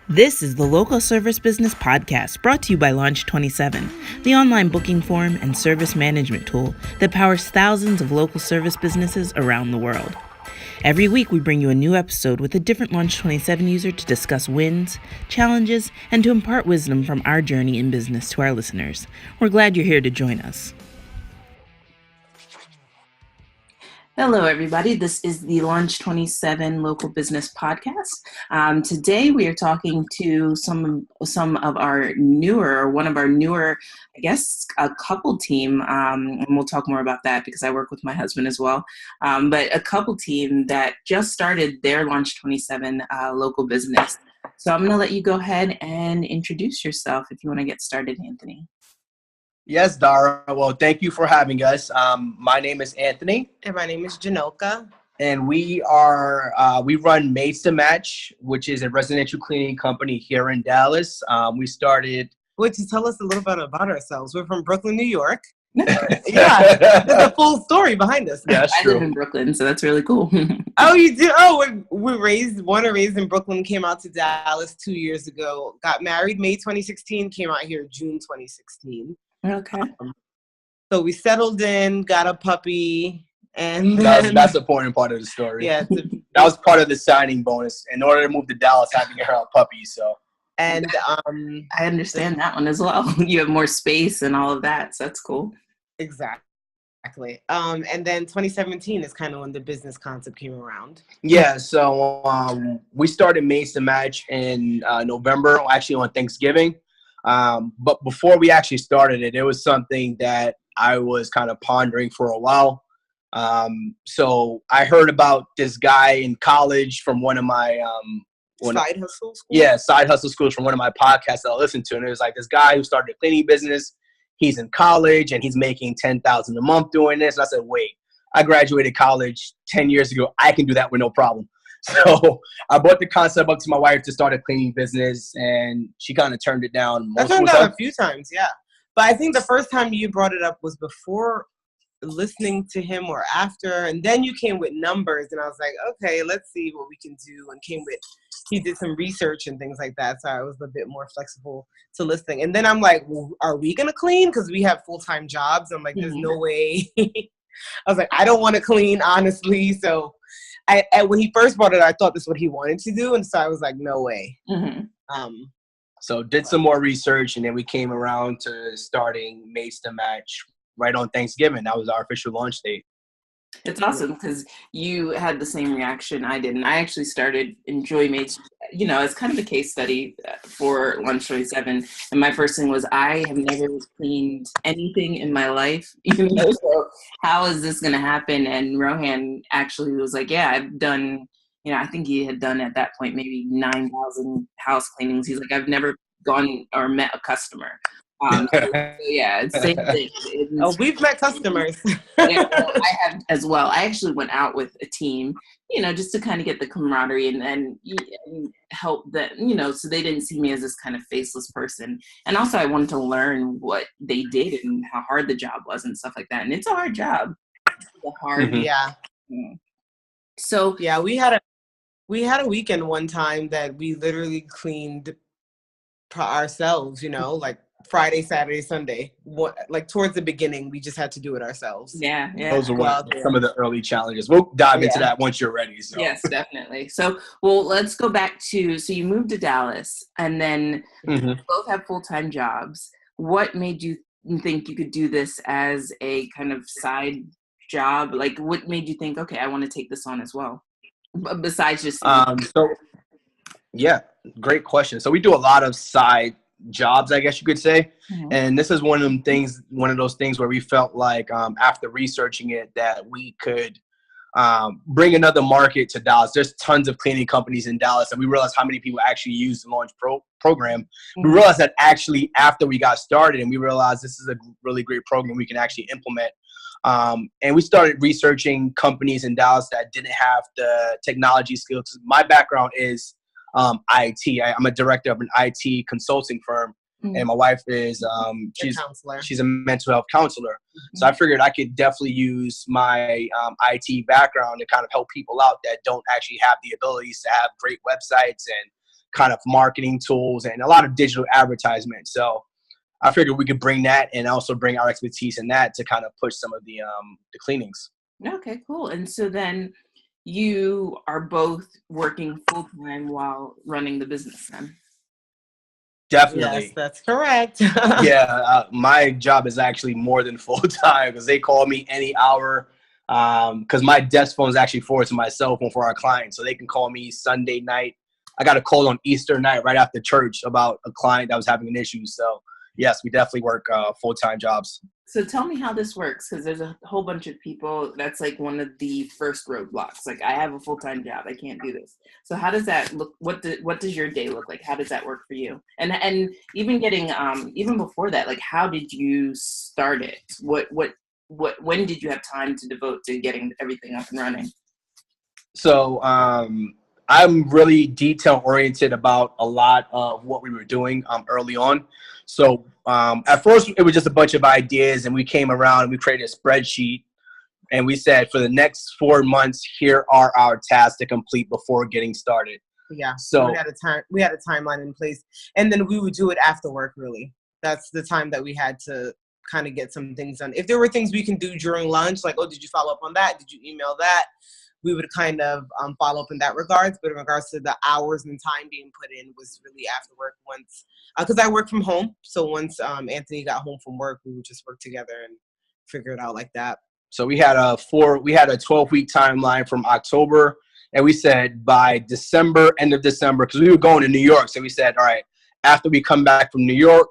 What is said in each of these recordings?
This is the Local Service Business Podcast, brought to you by Launch27, the online booking form and service management tool that powers thousands of local service businesses around the world. Every week, we bring you a new episode with a different Launch27 user to discuss wins, challenges, and to impart wisdom from our journey in business to our listeners. We're glad you're here to join us. Hello, everybody. This is the Launch27 Local Business Podcast. Today, we are talking to some of our newer, or one of our newer, I guess, a couple team, and we'll talk more about that because I work with my husband as well, but a couple team that just started their Launch27 local business. So I'm going to let you go ahead and introduce yourself if you want to get started, Anthony. Yes, Dara. Well, thank you for having us. My name is Anthony. And my name is Jhanilka. And we run Maids to Match, which is a residential cleaning company here in Dallas. We started... Wait, to tell us a little bit about ourselves. We're from Brooklyn, New York. Yeah, there's a full story behind us. Yeah, I live in Brooklyn, so that's really cool. Oh, you do? Oh, we're born and raised in Brooklyn, came out to Dallas 2 years ago, got married May 2016, came out here June 2016. Okay. So we settled in, got a puppy, and that's the important part of the story. Yeah, that was part of the signing bonus. In order to move to Dallas, having her a puppy. So, and I understand that one as well. You have more space and all of that, so that's cool. Exactly. And then 2017 is kind of when the business concept came around. Yeah. So we started Maids to Match in November, actually on Thanksgiving. But before we actually started it, it was something that I was kind of pondering for a while. So I heard about this guy in college from one of my side hustle schools? Yeah, side hustle schools from one of my podcasts that I listened to. And it was like this guy who started a cleaning business. He's in college and he's making $10,000 a month doing this. And I said, wait, I graduated college 10 years ago. I can do that with no problem. So I brought the concept up to my wife to start a cleaning business, and she kind of turned it down. I turned it down a few times, yeah. But I think the first time you brought it up was before listening to him or after, and then you came with numbers, and I was like, okay, let's see what we can do, and he did some research and things like that, so I was a bit more flexible to listening. And then I'm like, well, are we going to clean? Because we have full-time jobs. I'm like, there's no way. I was like, I don't want to clean, honestly, so... when he first brought it, I thought this is what he wanted to do, and so I was like, no way. Mm-hmm. So did some more research, and then we came around to starting Maids to Match right on Thanksgiving. That was our official launch date. It's awesome because you had the same reaction I did, and I actually started Enjoy Maids, as kind of a case study for Launch27. And my first thing was, I have never cleaned anything in my life, so how is this going to happen? And Rohan actually was like, yeah, I've done, I think he had done at that point maybe 9,000 house cleanings. He's like, I've never gone or met a customer. So yeah, it's same thing. We've met customers. Yeah, I have as well. I actually went out with a team, just to kind of get the camaraderie and help them, so they didn't see me as this kind of faceless person. And also I wanted to learn what they did and how hard the job was and stuff like that. And it's a hard job. Yeah. So yeah, we had a weekend one time that we literally cleaned ourselves, like Friday, Saturday, Sunday. Like towards the beginning, we just had to do it ourselves. Yeah. Those are some of the early challenges. We'll dive into that once you're ready. So. Yes, definitely. So, let's go back to, so you moved to Dallas, and then you both have full-time jobs. What made you think you could do this as a kind of side job? Like, what made you think, okay, I want to take this on as well? Besides just... Yeah, great question. So we do a lot of side jobs, I guess you could say. And this is one of those things where we felt like after researching it that we could bring another market to Dallas. There's tons of cleaning companies in Dallas, and we realized how many people actually use the Launch program. We realized that actually after we got started, and we realized this is a really great program we can actually implement. And we started researching companies in Dallas that didn't have the technology skills. My background is IT. I'm a director of an IT consulting firm, and my wife is she's a mental health counselor. So I figured I could definitely use my IT background to kind of help people out that don't actually have the abilities to have great websites and kind of marketing tools and a lot of digital advertisement. So I figured we could bring that and also bring our expertise in that to kind of push some of the cleanings. Okay, cool. And so then you are both working full time while running the business then? Definitely. Yes, that's correct. Yeah, my job is actually more than full time because they call me any hour. Because my desk phone is actually forwarded to my cell phone for our clients, so they can call me Sunday night. I got a call on Easter night right after church about a client that was having an issue. So yes, we definitely work full-time jobs. So tell me how this works, because there's a whole bunch of people that's like one of the first roadblocks. Like, I have a full-time job, I can't do this. So how does that look? What does your day look like? How does that work for you? And even getting even before that, like, how did you start it? When did you have time to devote to getting everything up and running? So I'm really detail oriented about a lot of what we were doing early on. So at first it was just a bunch of ideas, and we came around and we created a spreadsheet, and we said for the next 4 months, here are our tasks to complete before getting started. Yeah. So we had a timeline in place, and then we would do it after work. Really, that's the time that we had to kind of get some things done. If there were things we can do during lunch, like, oh, did you follow up on that? Did you email that? We would kind of follow up in that regards. But in regards to the hours and time being put in was really after work once, because I work from home. So once Anthony got home from work, we would just work together and figure it out like that. So we had a 12-week timeline from October, and we said by December, end of December, because we were going to New York. So we said, all right, after we come back from New York,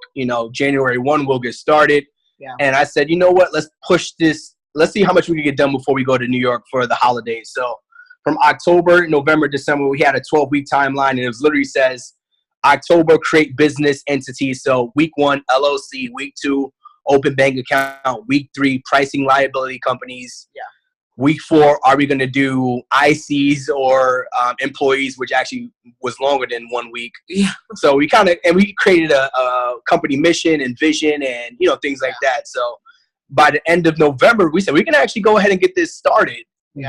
January 1, we'll get started. Yeah. And I said, you know what, let's push this. Let's see how much we can get done before we go to New York for the holidays. So from October, November, December, we had a 12-week timeline, and it literally says October, create business entities. So week 1, LLC, week 2, open bank account, week 3, pricing liability companies. Yeah. Week 4, are we going to do ICs or employees, which actually was longer than 1 week. Yeah. So we created a company mission and vision and, things like that. So by the end of November, we said we can actually go ahead and get this started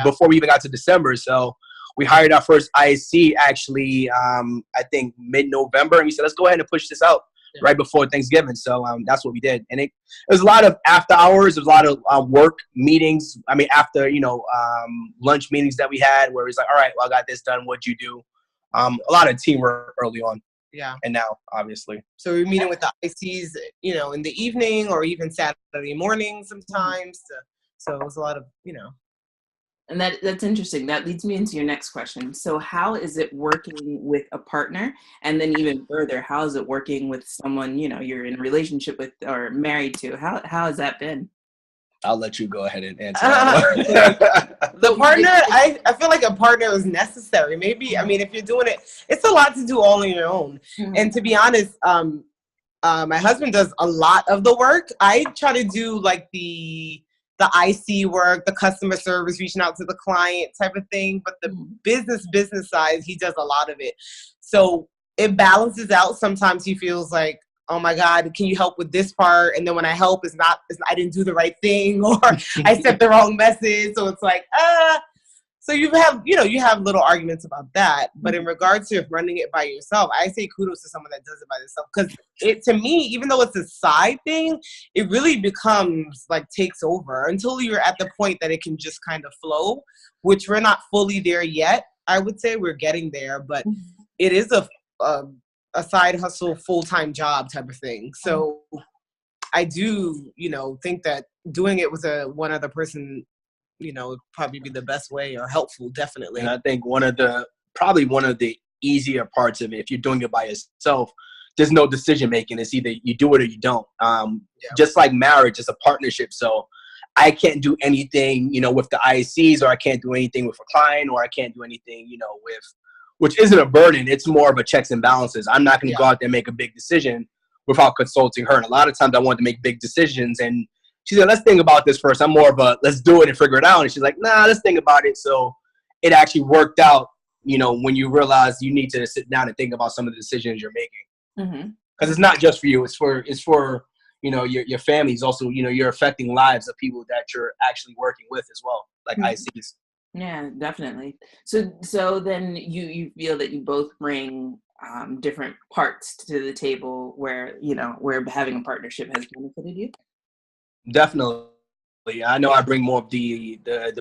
before we even got to December. So we hired our first IC actually, I think mid-November, and we said, let's go ahead and push this out right before Thanksgiving. So that's what we did. And it was a lot of after hours. There was a lot of work meetings. I mean, after, lunch meetings that we had where it's like, all right, well, I got this done. What'd you do? A lot of teamwork early on. Yeah. And now, obviously. So we're meeting with the ICs, in the evening or even Saturday morning sometimes. So it was a lot of, And that's interesting. That leads me into your next question. So how is it working with a partner? And then even further, how is it working with someone, you're in a relationship with or married to? How has that been? I'll let you go ahead and answer. The partner, I feel like a partner is necessary. Maybe, if you're doing it, it's a lot to do all on your own. Mm-hmm. And to be honest, my husband does a lot of the work. I try to do like the IC work, the customer service, reaching out to the client type of thing. But the business side, he does a lot of it. So it balances out. Sometimes he feels like, oh my God, can you help with this part? And then when I help, I didn't do the right thing, or I sent the wrong message. So it's like, so you have little arguments about that. But in regards to running it by yourself, I say kudos to someone that does it by themselves. Because to me, even though it's a side thing, it really becomes like takes over until you're at the point that it can just kind of flow, which we're not fully there yet. I would say we're getting there, but it is a side hustle, full-time job type of thing. So I do, think that doing it with one other person, would probably be the best way or helpful, definitely. And I think probably one of the easier parts of it, if you're doing it by yourself, there's no decision making. It's either you do it or you don't. Just like marriage, it's a partnership. So I can't do anything, with the ICs, or I can't do anything with a client, or I can't do anything, which isn't a burden. It's more of a checks and balances. I'm not going to go out there and make a big decision without consulting her. And a lot of times I wanted to make big decisions, and she said, let's think about this first. I'm more of a, let's do it and figure it out. And she's like, nah, let's think about it. So it actually worked out, when you realize you need to sit down and think about some of the decisions you're making. Because it's not just for you. It's for your family. It's also, you're affecting lives of people that you're actually working with as well, like ICs. Yeah, definitely. So then you feel that you both bring different parts to the table where, where having a partnership has benefited you? Definitely. I know I bring more of the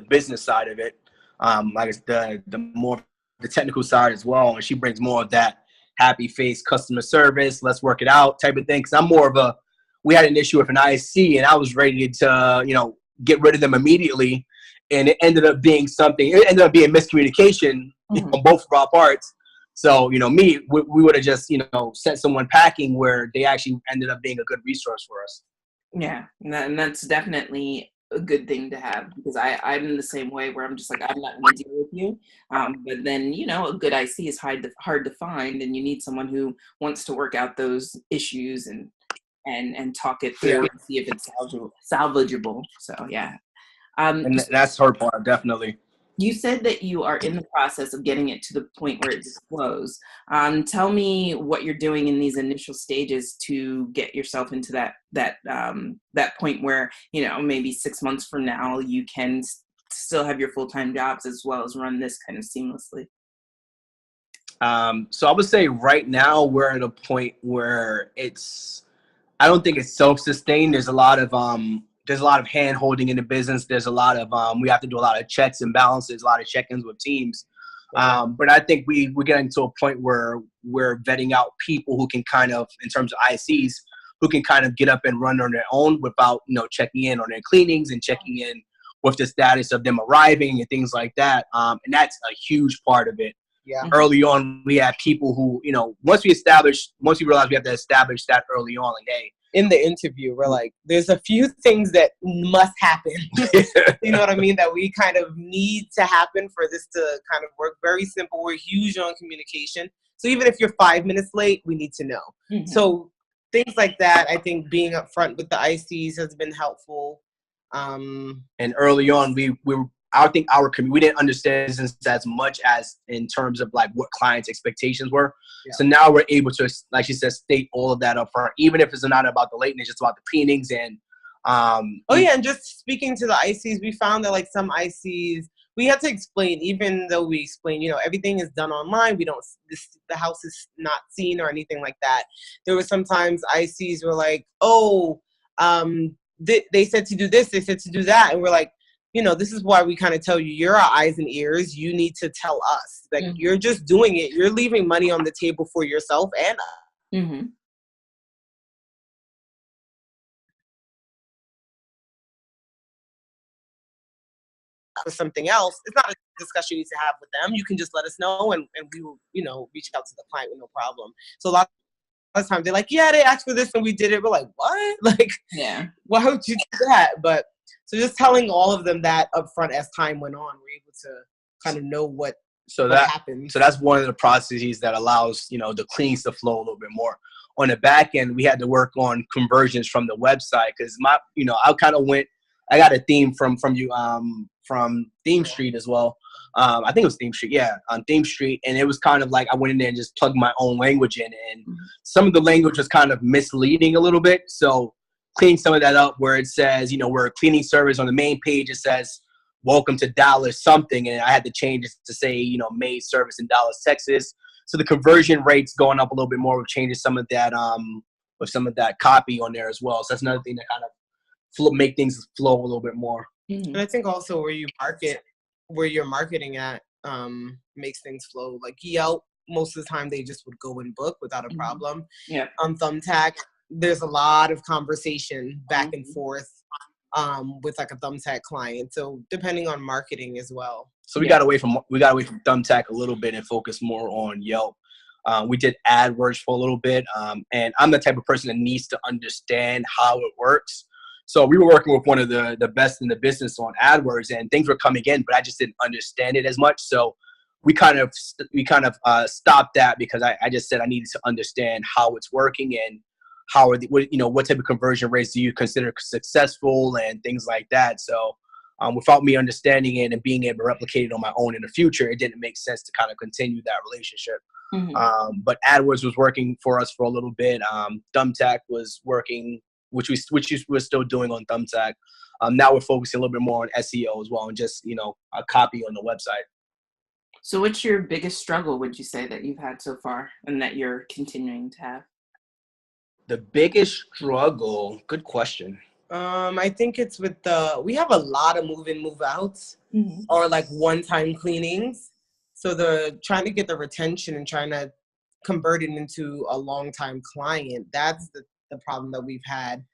business side of it. Like it's the more the technical side as well. And she brings more of that happy face customer service, let's work it out type of thing. Cause I'm more of we had an issue with an IC and I was ready to, get rid of them immediately. And it ended up being miscommunication on both of our parts. So, we would have just, sent someone packing where they actually ended up being a good resource for us. Yeah, and that's definitely a good thing to have, because I'm the same way, where I'm just like, I'm not going to deal with you. But then, a good IC is hard to find, and you need someone who wants to work out those issues and talk it through and see if it's salvageable. So, yeah. And that's her part, definitely. You said that you are in the process of getting it to the point where it's closed. Tell me what you're doing in these initial stages to get yourself into that point where, maybe 6 months from now, you can still have your full-time jobs as well as run this kind of seamlessly. So I would say right now we're at a point where I don't think it's self-sustained. There's a lot of hand holding in the business. There's a lot of, we have to do a lot of checks and balances, a lot of check-ins with teams. But I think we're getting to a point where we're vetting out people who can kind of, in terms of ICs, who can kind of get up and run on their own without, checking in on their cleanings and checking in with the status of them arriving and things like that. And that's a huge part of it. Yeah. Early on, we had people who, once we realized we have to establish that early on, like, hey, in the interview, we're like, there's a few things that must happen. You know what I mean? That we kind of need to happen for this to kind of work. Very simple. We're huge on communication. So even if you're 5 minutes late, we need to know. Mm-hmm. So things like that, I think being upfront with the ICs has been helpful. And early on, I think we didn't understand business as much as in terms of like what clients' expectations were. Yeah. So now we're able to, like she said, state all of that up front, even if it's not about the lateness, just about the cleanings and. And just speaking to the ICs, we found that like some ICs, we had to explain, even though we explained, everything is done online. We don't, the house is not seen or anything like that. There were sometimes ICs were like, they said to do this, they said to do that. And we're like, this is why we kind of tell you, you're our eyes and ears. You need to tell us. Like, mm-hmm. You're just doing it. You're leaving money on the table for yourself and us. Mm-hmm. For something else, it's not a discussion you need to have with them. You can just let us know, and we will, reach out to the client with no problem. So a lot of times they're like, yeah, they asked for this and we did it. We're like, what? Like, yeah, why would you do that? But so just telling all of them that up front as time went on, we're able to kind of know what happened. So that's one of the processes that allows, the cleans to flow a little bit more. On the back end, we had to work on conversions from the website because I got a theme from you, from Theme Street as well. I think it was Theme Street, yeah, on Theme Street. And it was kind of like I went in there and just plugged my own language in. And some of the language was kind of misleading a little bit. So clean some of that up where it says, we're a cleaning service. On the main page, it says, welcome to Dallas something. And I had to change it to say, maid service in Dallas, Texas. So the conversion rate's going up a little bit more. We've changed some of that, with some of that copy on there as well. So that's another thing that kind of make things flow a little bit more. And I think also where you're marketing at, makes things flow. Like Yelp, most of the time they just would go and book without a problem. Yeah. On Thumbtack, there's a lot of conversation back and forth with like a Thumbtack client. So depending on marketing as well. So we got away from Thumbtack a little bit and focus more on Yelp. We did AdWords for a little bit, and I'm the type of person that needs to understand how it works. So we were working with one of the best in the business on AdWords, and things were coming in, but I just didn't understand it as much. So we kind of stopped that because I just said I needed to understand how it's working and how are what type of conversion rates do you consider successful and things like that. So without me understanding it and being able to replicate it on my own in the future, it didn't make sense to kind of continue that relationship. Mm-hmm. But AdWords was working for us for a little bit. Thumbtack was working, which we're still doing on Thumbtack. Now we're focusing a little bit more on SEO as well and just, a copy on the website. So what's your biggest struggle, would you say, that you've had so far and that you're continuing to have? The biggest struggle, good question. I think it's with we have a lot of move in, move outs, or like one-time cleanings. So the trying to get the retention and trying to convert it into a long-time client, that's the problem that we've had.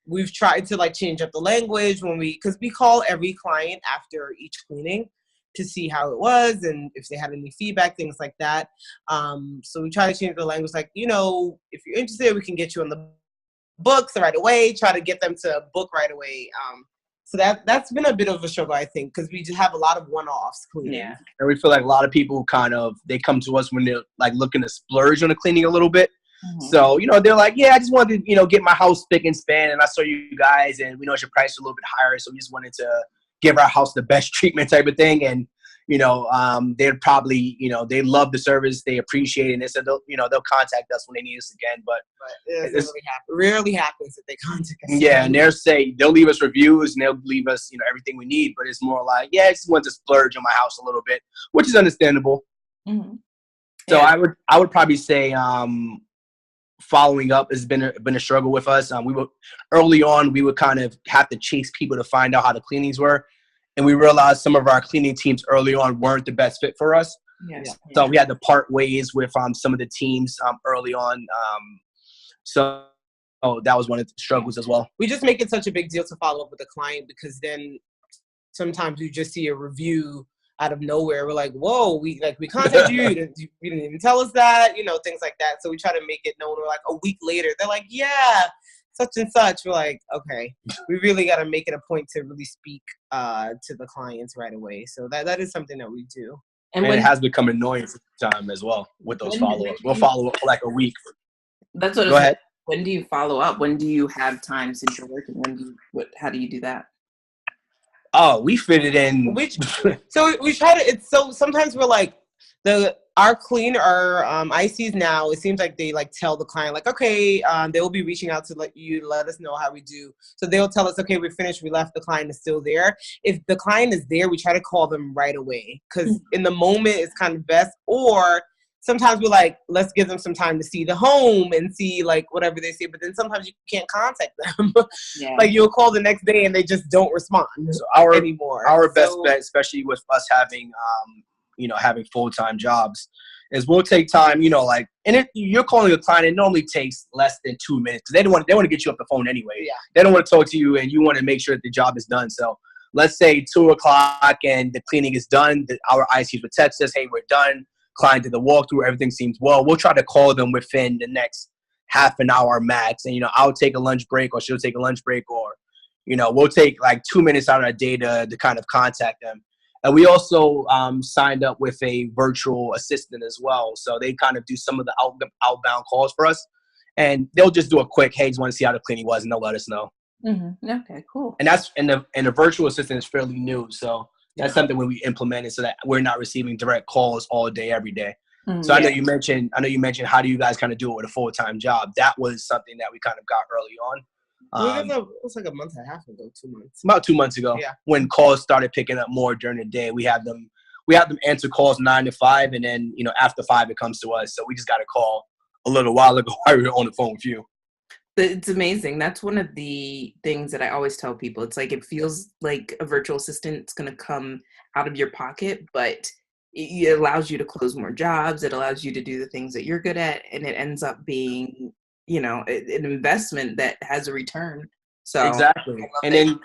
We've tried to like change up the language because we call every client after each cleaning to see how it was and if they had any feedback, things like that. So we try to change the language, like, if you're interested, we can get you on the books right away, try to get them to book right away. So that's been a bit of a struggle, I think, because we just have a lot of one-offs cleaning. Yeah. And we feel like a lot of people they come to us when they're like looking to splurge on the cleaning a little bit. So, they're like, yeah, I just wanted to, get my house spick and span, and I saw you guys, and we know your price is a little bit higher, so we just wanted to give our house the best treatment type of thing. And, they'd probably, they love the service, they appreciate it, and they said, they'll contact us when they need us again. But it rarely happens that they contact us. Yeah, and they'll leave us reviews, and they'll leave us, everything we need, but it's more like, yeah, I just want to splurge on my house a little bit, which is understandable. So I would probably say, following up has been a struggle with us. Early on, we would kind of have to chase people to find out how the cleanings were. And we realized some of our cleaning teams early on weren't the best fit for us. Yes. So we had to part ways with some of the teams early on. So that was one of the struggles as well. We just make it such a big deal to follow up with a client, because then sometimes you just see a review out of nowhere. We're like, whoa, we contacted you. You didn't even tell us that, things like that. So we try to make it known. We're like, a week later, they're like, yeah, such and such. We're like, okay, we really got to make it a point to really speak to the clients right away. So that is something that we do. And it has become annoying for time as well with those follow-ups. We'll follow up for like a week. That's what. Go ahead. When do you follow up? When do you have time since you're working? How do you do that? Oh, we fit it in. So we try to. Sometimes we're like our ICs now. It seems like they tell the client okay, they will be reaching out to let us know how we do. So they'll tell us, okay, we're finished. We left. The client is still there. If the client is there, we try to call them right away, because in the moment it's kind of best. Or sometimes we're like, let's give them some time to see the home and see whatever they say. But then sometimes you can't contact them. Yeah. You'll call the next day and they just don't respond anymore. Our best bet, especially with us having, having full-time jobs, is we'll take time, and you're calling a client, it normally takes less than 2 minutes. They want to get you off the phone anyway. Yeah. They don't want to talk to you, and you want to make sure that the job is done. So let's say 2:00 and the cleaning is done. Our ICs would text us, hey, we're done. Client did the walkthrough, everything seems well. We'll try to call them within the next half an hour max. And, I'll take a lunch break, or she'll take a lunch break, or, we'll take 2 minutes out of our day to kind of contact them. And we also signed up with a virtual assistant as well. So they kind of do some of the outbound calls for us. And they'll just do a quick, hey, just want to see how the cleaning was, and they'll let us know. Okay, cool. And the virtual assistant is fairly new. So that's something when we implemented so that we're not receiving direct calls all day, every day. So I know you mentioned how do you guys kind of do it with a full-time job? That was something that we kind of got early on. It was like a month and a half ago, 2 months. About 2 months ago, when calls started picking up more during the day. We have them answer calls 9 to 5, and then after 5 it comes to us. So we just got a call a little while ago while we were on the phone with you. It's amazing. That's one of the things that I always tell people. It's it feels like a virtual assistant's going to come out of your pocket, but it allows you to close more jobs. It allows you to do the things that you're good at, and it ends up being an investment that has a return. So exactly. And then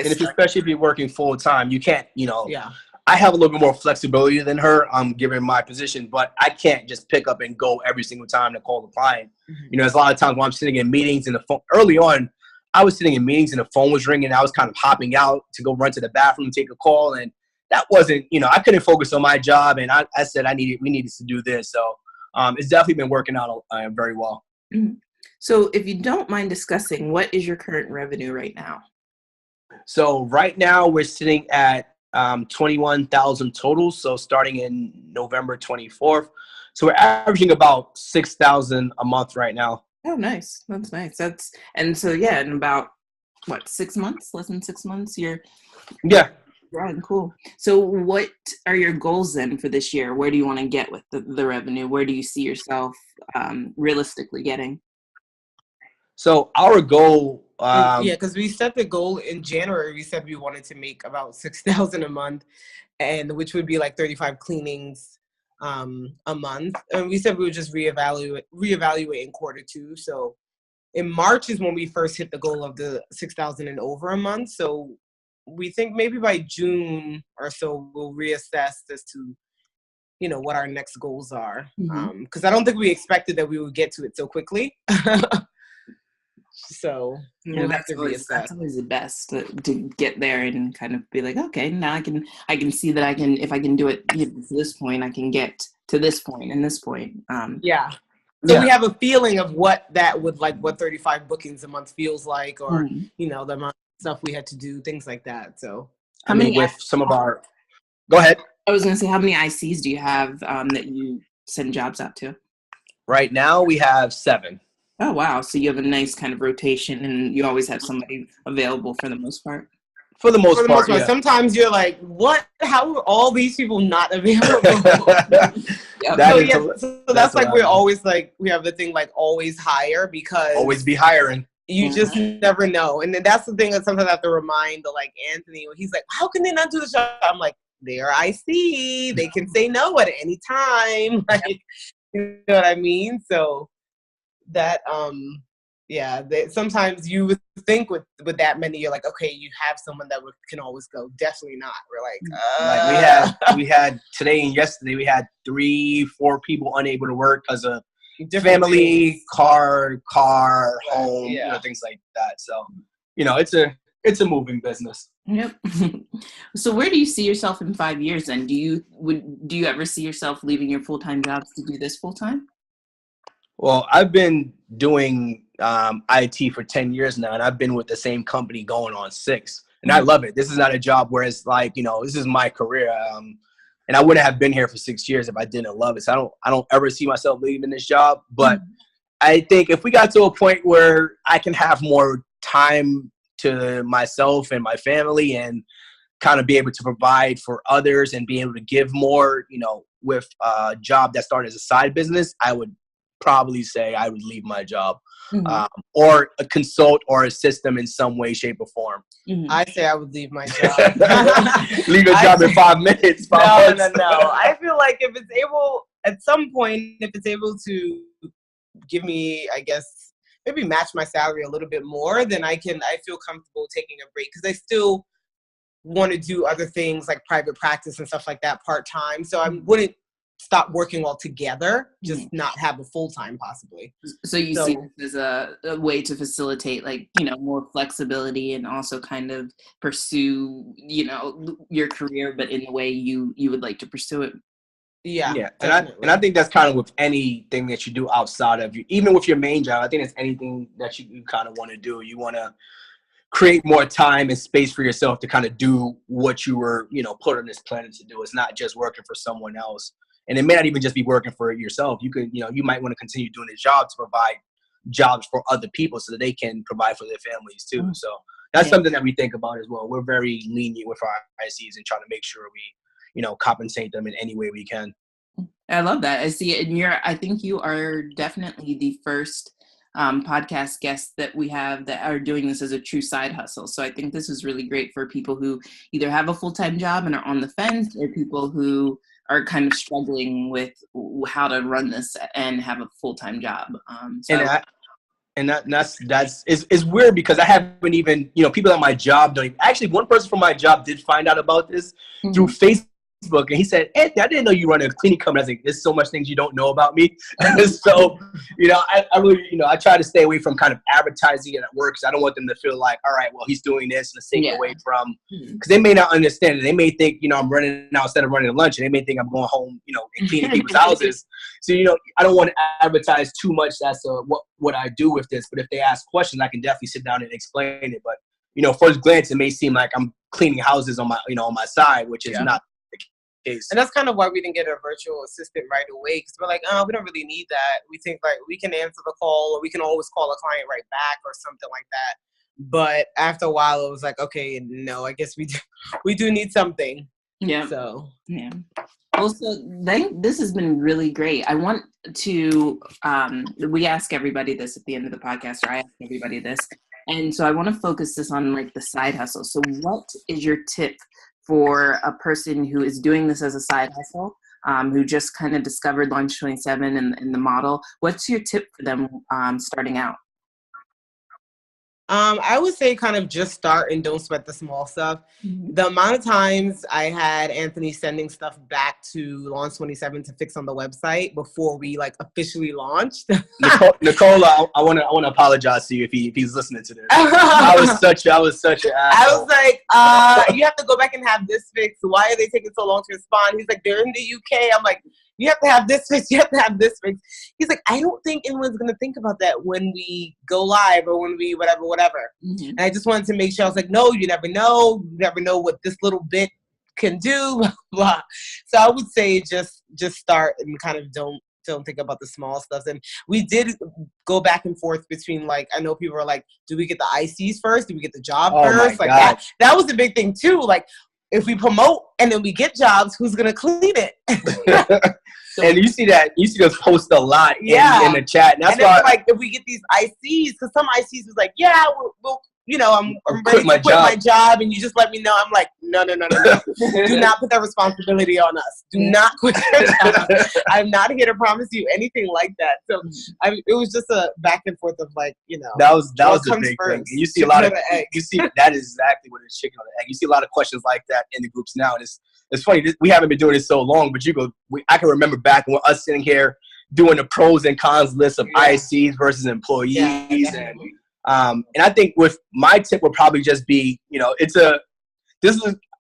especially if you're working full time, you can't, I have a little bit more flexibility than her, given my position, but I can't just pick up and go every single time to call the client. There's a lot of times when I'm sitting in meetings and the phone, early on, I was sitting in meetings and the phone was ringing. I was kind of hopping out to go run to the bathroom and take a call. And that wasn't, I couldn't focus on my job. And I said, we needed to do this. So it's definitely been working out very well. So if you don't mind discussing, what is your current revenue right now? So right now we're sitting at 21,000 total. So starting in November 24th. So we're averaging about 6,000 a month right now. Oh, nice. That's nice. In about 6 months, less than 6 months, Yeah. growing. Cool. So what are your goals then for this year? Where do you want to get with the revenue? Where do you see yourself realistically getting? So our goal, Yeah, because we set the goal in January. We said we wanted to make about 6,000 a month, and which would be like 35 cleanings a month. And we said we would just reevaluate in quarter two. So in March is when we first hit the goal of the 6,000 and over a month. So we think maybe by June or so we'll reassess as to, you know, what our next goals are. Because I don't think we expected that we would get to it so quickly. So we'll have to reassess. That's always the best to get there and kind of be like, okay, now I can see that if I can do it to this point, I can get to this point and this point. Yeah. So we have a feeling of what that would what 35 bookings a month feels like, or you know, the amount of stuff we had to do, things like that. So I mean, with some of our, go ahead. I was going to say, how many ICs do you have that you send jobs out to? Right now we have 7. Oh, wow. So you have a nice kind of rotation and you always have somebody available for the most part? For the most part, yeah. Sometimes you're like, what? How are all these people not available? So that's like, we're always like, we have the thing like always hire, because always be hiring. You just never know. And then that's the thing that sometimes I have to remind like Anthony when he's like, how can they not do the job? I'm like, they're IC. They can say no at any time. Like, you know what I mean? So that, sometimes you would think with that many, you're like, okay, you have someone that can always go. Definitely not. We're like, we had today and yesterday, we had 3-4 people unable to work because of family, things. car, home, you know, things like that. So, you know, it's a moving business. Yep. So where do you see yourself in 5 years then? Do you ever see yourself leaving your full-time jobs to do this full-time? Well, I've been doing IT for 10 years now, and I've been with the same company going on 6. And I love it. This is not a job where it's like, you know, this is my career. And I wouldn't have been here for 6 years if I didn't love it. So I don't ever see myself leaving this job. But I think if we got to a point where I can have more time to myself and my family and kind of be able to provide for others and be able to give more, you know, with a job that started as a side business, I would probably say I would leave my job or a consult or assist them in some way, shape, or form. I say I would leave my job. Leave your job in 5 minutes. No. I feel like if it's able, at some point, if it's able to give me, I guess, maybe match my salary a little bit more, then I feel comfortable taking a break, because I still want to do other things like private practice and stuff like that part-time. So I wouldn't stop working altogether, just not have a full-time possibly. So you see this as a way to facilitate, like, you know, more flexibility and also kind of pursue, you know, your career, but in the way you would like to pursue it. Yeah. And I think that's kind of with anything that you do outside of you, even with your main job. I think it's anything that you kind of want to do. You want to create more time and space for yourself to kind of do what you were, you know, put on this planet to do. It's not just working for someone else. And it may not even just be working for yourself. You could, you know, you might want to continue doing this job to provide jobs for other people so that they can provide for their families too. So that's something that we think about as well. We're very lenient with our ICs and trying to make sure we, you know, compensate them in any way we can. I love that. I see it. And I think you are definitely the first podcast guests that we have that are doing this as a true side hustle. So I think this is really great for people who either have a full-time job and are on the fence, or people who are kind of struggling with how to run this and have a full-time job. It's weird because I haven't even, you know, people at my job don't even, actually one person from my job did find out about this through Facebook. And he said, Anthony, I didn't know you run a cleaning company. I was like, there's so much things you don't know about me. So, you know, I really, you know, I try to stay away from kind of advertising it at work, because I don't want them to feel like, all right, well, he's doing this, and take away from, because they may not understand it. They may think, you know, I'm running out instead of running a lunch, and they may think I'm going home, you know, and cleaning people's houses. So, you know, I don't want to advertise too much as to what I do with this. But if they ask questions, I can definitely sit down and explain it. But, you know, first glance, it may seem like I'm cleaning houses on my, you know, on my side, which is not case. And that's kind of why we didn't get a virtual assistant right away, because we're like, oh, we don't really need that. We think like we can answer the call, or we can always call a client right back or something like that. But after a while, it was like, okay, no, I guess we do need something. Yeah. So yeah. Also, this has been really great. I want to, we ask everybody this at the end of the podcast, or I ask everybody this. And so I want to focus this on like the side hustle. So what is your tip for a person who is doing this as a side hustle, who just kind of discovered Launch27 and the model? What's your tip for them starting out? I would say kind of just start and don't sweat the small stuff. Mm-hmm. The amount of times I had Anthony sending stuff back to Launch27 to fix on the website before we like officially launched. Nicola, I want to apologize to you if he's listening to this. I was such an asshole. I was like, you have to go back and have this fixed. Why are they taking so long to respond? He's like, they're in the UK. I'm like, you have to have this fixed. You have to have this fixed. He's like, I don't think anyone's going to think about that when we go live or when we whatever. Mm-hmm. And I just wanted to make sure. I was like, no, you never know. You never know what this little bit can do. Blah, blah. So I would say just start and kind of don't think about the small stuff. And we did go back and forth between like, I know people are like, do we get the ICs first? Do we get the job first? Like that was a big thing too. Like, if we promote and then we get jobs, who's gonna clean it? And you see those posts a lot in the chat. And that's why, like, if we get these ICs, because some ICs was like, yeah, we'll I'm ready to quit my job, and you just let me know. I'm like, no. Do not put that responsibility on us. Do not quit your job. I'm not here to promise you anything like that. So it was just a back and forth of like, that was the big thing. And you see a lot of you see that is exactly what it is, chicken or the egg. You see a lot of questions like that in the groups now, and it's funny. We haven't been doing this so long, but I can remember back when us sitting here doing the pros and cons list of ICs versus employees and I think with my tip would probably just be,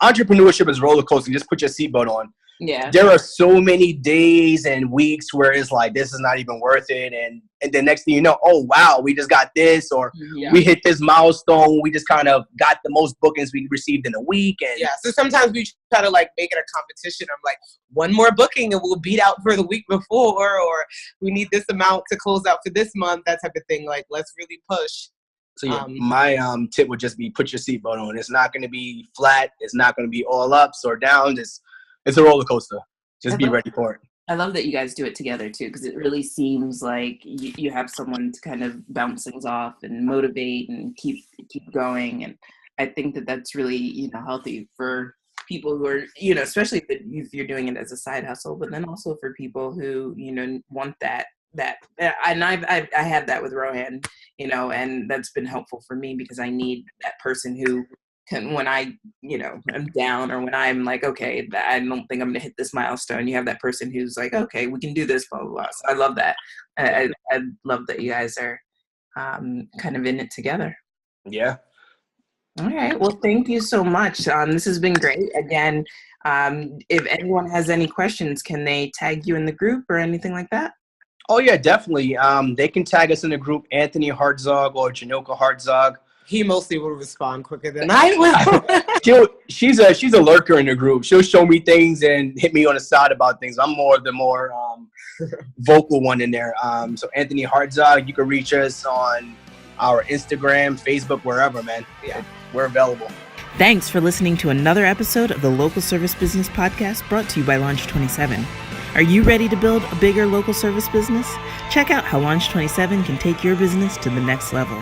entrepreneurship is roller coaster. Just put your seatbelt on. Yeah. There are so many days and weeks where it's like, this is not even worth it. And then next thing you know, oh, wow, we just got this, or we hit this milestone. We just kind of got the most bookings we received in a week. And so sometimes we try to like make it a competition of like one more booking and we'll beat out for the week before, or we need this amount to close out for this month, that type of thing. Like, let's really push. So my tip would just be put your seatbelt on. It's not going to be flat. It's not going to be all ups or downs. It's a roller coaster. Just be ready for it. I love that you guys do it together too, because it really seems like you have someone to kind of bounce things off and motivate and keep going. And I think that that's really healthy for people who are especially if you're doing it as a side hustle, but then also for people who want that. And I had that with Rohan, and that's been helpful for me because I need that person who can, when I, I'm down or when I'm like, okay, I don't think I'm going to hit this milestone. You have that person who's like, okay, we can do this, blah, blah, blah. So I love that. I love that you guys are kind of in it together. Yeah. All right. Well, thank you so much. This has been great. Again, if anyone has any questions, can they tag you in the group or anything like that? Oh, yeah, definitely. They can tag us in the group, Anthony Hartzog or Jhanilka Hartzog. He mostly will respond quicker than I will. She's a lurker in the group. She'll show me things and hit me on the side about things. I'm the more vocal one in there. So Anthony Hartzog, you can reach us on our Instagram, Facebook, wherever, man. Yeah, we're available. Thanks for listening to another episode of the Local Service Business Podcast brought to you by Launch27. Are you ready to build a bigger local service business? Check out how Launch27 can take your business to the next level.